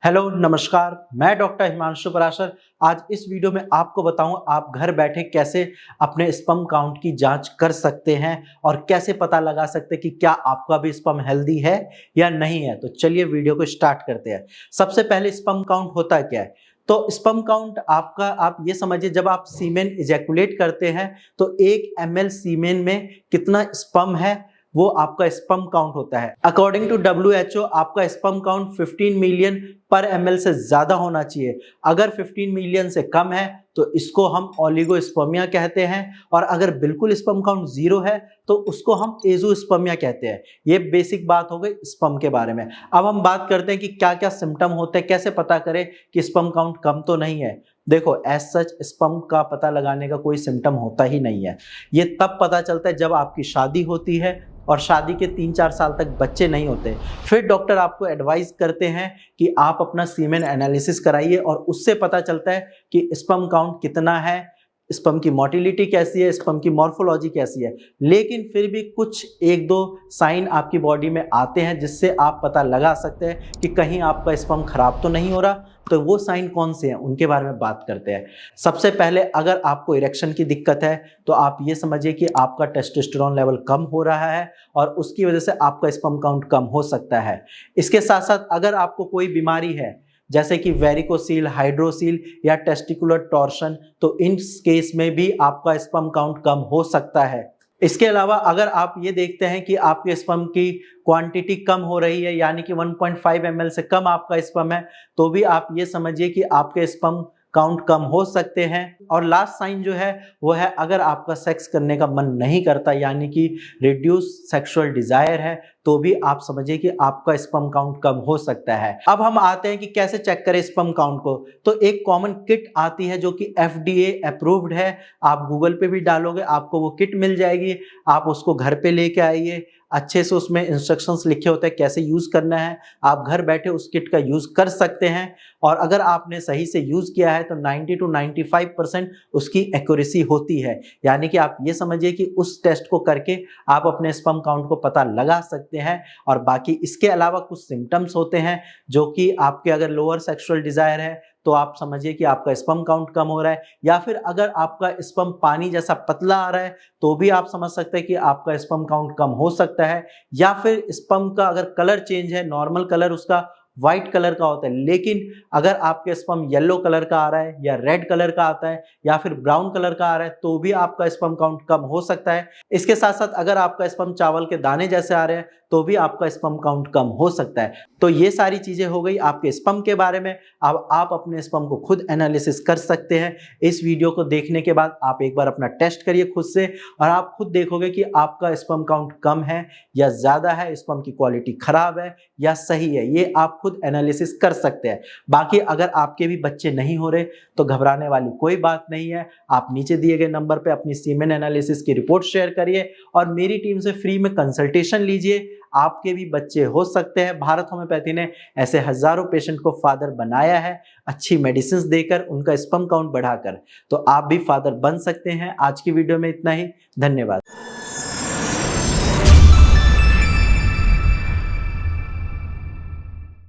Hello नमस्कार, मैं doctor Himanshu Parashar. आज इस वीडियो में आपको बताऊं आप घर बैठे कैसे अपने स्पर्म काउंट की जांच कर सकते हैं और कैसे पता लगा सकते हैं कि क्या आपका भी स्पर्म हेल्दी है या नहीं है। तो चलिए वीडियो को स्टार्ट करते हैं। सबसे पहले स्पर्म काउंट होता क्या है? तो स्पर्म काउंट आपका, आप ये समझिए, जब आप सीमेन इजैकुलेट करते हैं तो 1 ml सीमेन में कितना स्पर्म है वो आपका स्पर्म काउंट होता है। अकॉर्डिंग टू WHO आपका स्पर्म काउंट 15 मिलियन पर ml से ज्यादा होना चाहिए। अगर 15 मिलियन से कम है तो इसको हम ओलिगोस्पर्मिया कहते हैं, और अगर बिल्कुल स्पर्म काउंट जीरो है तो उसको हम एज़ोस्पर्मिया कहते हैं। ये बेसिक बात हो गई स्पर्म के बारे में। अब हम बात करते हैं कि क्या क्या सिम्टम होते हैं, कैसे पता करें कि स्पर्म काउंट कम तो नहीं है। देखो, एज सच स्पर्म का पता लगाने का कोई सिम्टम होता ही नहीं है। ये तब पता चलता है जब आपकी शादी होती है और शादी के 3-4 साल तक बच्चे नहीं होते। फिर डॉक्टर आपको एडवाइस करते हैं कि आप अपना सीमेन एनालिसिस कराइए और उससे पता चलता है कि स्पर्म काउंट कितना है, स्पर्म की मोटिलिटी कैसी है, स्पर्म की मॉर्फोलॉजी कैसी है। लेकिन फिर भी कुछ 1-2 साइन आपकी बॉडी में आते हैं जिससे आप पता लगा सकते हैं कि कहीं आपका स्पर्म खराब तो नहीं हो रहा। तो वो साइन कौन से हैं उनके बारे में बात करते हैं। सबसे पहले, अगर आपको इरेक्शन की दिक्कत है तो आप ये समझिए कि आपका टेस्टोस्टेरोन लेवल कम हो रहा है और उसकी वजह से आपका स्पर्म काउंट कम हो सकता है। इसके साथ साथ अगर आपको कोई बीमारी है जैसे कि वेरिकोसील, हाइड्रोसील या टेस्टिकुलर टॉर्शन, तो इन केस में भी आपका स्पर्म काउंट कम हो सकता है। इसके अलावा अगर आप ये देखते हैं कि आपके स्पर्म की क्वांटिटी कम हो रही है, यानी कि 1.5 ml से कम आपका स्पर्म है, तो भी आप ये समझिए कि आपके स्पर्म काउंट कम हो सकते हैं। और लास्ट साइन जो है वो है, अगर आपका सेक्स करने का मन नहीं करता, यानी कि रिड्यूस सेक्सुअल डिजायर है, तो भी आप समझिए कि आपका स्पर्म काउंट कम हो सकता है। अब हम आते हैं कि कैसे चेक करें स्पर्म काउंट को। तो एक कॉमन किट आती है जो कि FDA अप्रूव्ड है। आप गूगल पे भी डालोगे आपको वो किट मिल जाएगी। आप उसको घर पे लेके आइए, अच्छे से उसमें इंस्ट्रक्शंस लिखे होते हैं कैसे यूज करना है। आप घर बैठे उस किट का यूज कर सकते हैं और अगर आपने सही से यूज किया है तो 90 to 95% उसकी एक्यूरेसी होती है। यानी कि आप ये समझिए कि उस टेस्ट को करके आप अपने स्पर्म काउंट को पता लगा सकते हैं। और बाकी इसके अलावा कुछ सिम्टम्स होते हैं जो कि आपके, अगर लोअर सेक्सुअल डिजायर है तो आप समझिए कि आपका स्पर्म काउंट कम हो रहा है, या फिर अगर आपका स्पर्म पानी जैसा पतला आ रहा है तो भी आप समझ सकते हैं कि आपका स्पर्म काउंट कम हो सकता है। या फिर स्पर्म का अगर कलर चेंज है, नॉर्मल कलर उसका व्हाइट कलर का होता है, लेकिन अगर आपके स्पर्म येलो कलर का आ रहा है या रेड कलर का आता है या फिर ब्राउन कलर का आ रहा है, तो भी आपका स्पर्म काउंट कम हो सकता है। इसके साथ साथ अगर आपका स्पर्म चावल के दाने जैसे आ रहे हैं तो भी आपका स्पर्म काउंट कम हो सकता है। तो ये सारी चीजें हो गई आपके स्पर्म के बारे में। अब आप अपने स्पर्म को खुद एनालिसिस कर सकते हैं। इस वीडियो को देखने के बाद आप एक बार अपना टेस्ट करिए खुद से और आप खुद देखोगे कि आपका स्पर्म काउंट कम है या ज्यादा है, स्पर्म की क्वालिटी खराब है या सही है। ये आप खुद एनालिसिस कर सकते हैं। बाकी अगर आपके भी बच्चे नहीं हो रहे तो घबराने वाली कोई बात नहीं है। आप नीचे दिए गए नंबर पे अपनी सीमेन एनालिसिस की रिपोर्ट शेयर करिए और मेरी टीम से फ्री में कंसल्टेशन लीजिए। आपके भी बच्चे हो सकते हैं। भारत होम्योपैथी ने ऐसे हजारों पेशेंट को फादर बनाया है, अच्छी मेडिसिन देकर, उनका स्पर्म काउंट बढ़ाकर। तो आप भी फादर बन सकते हैं। आज की वीडियो में इतना ही। धन्यवाद।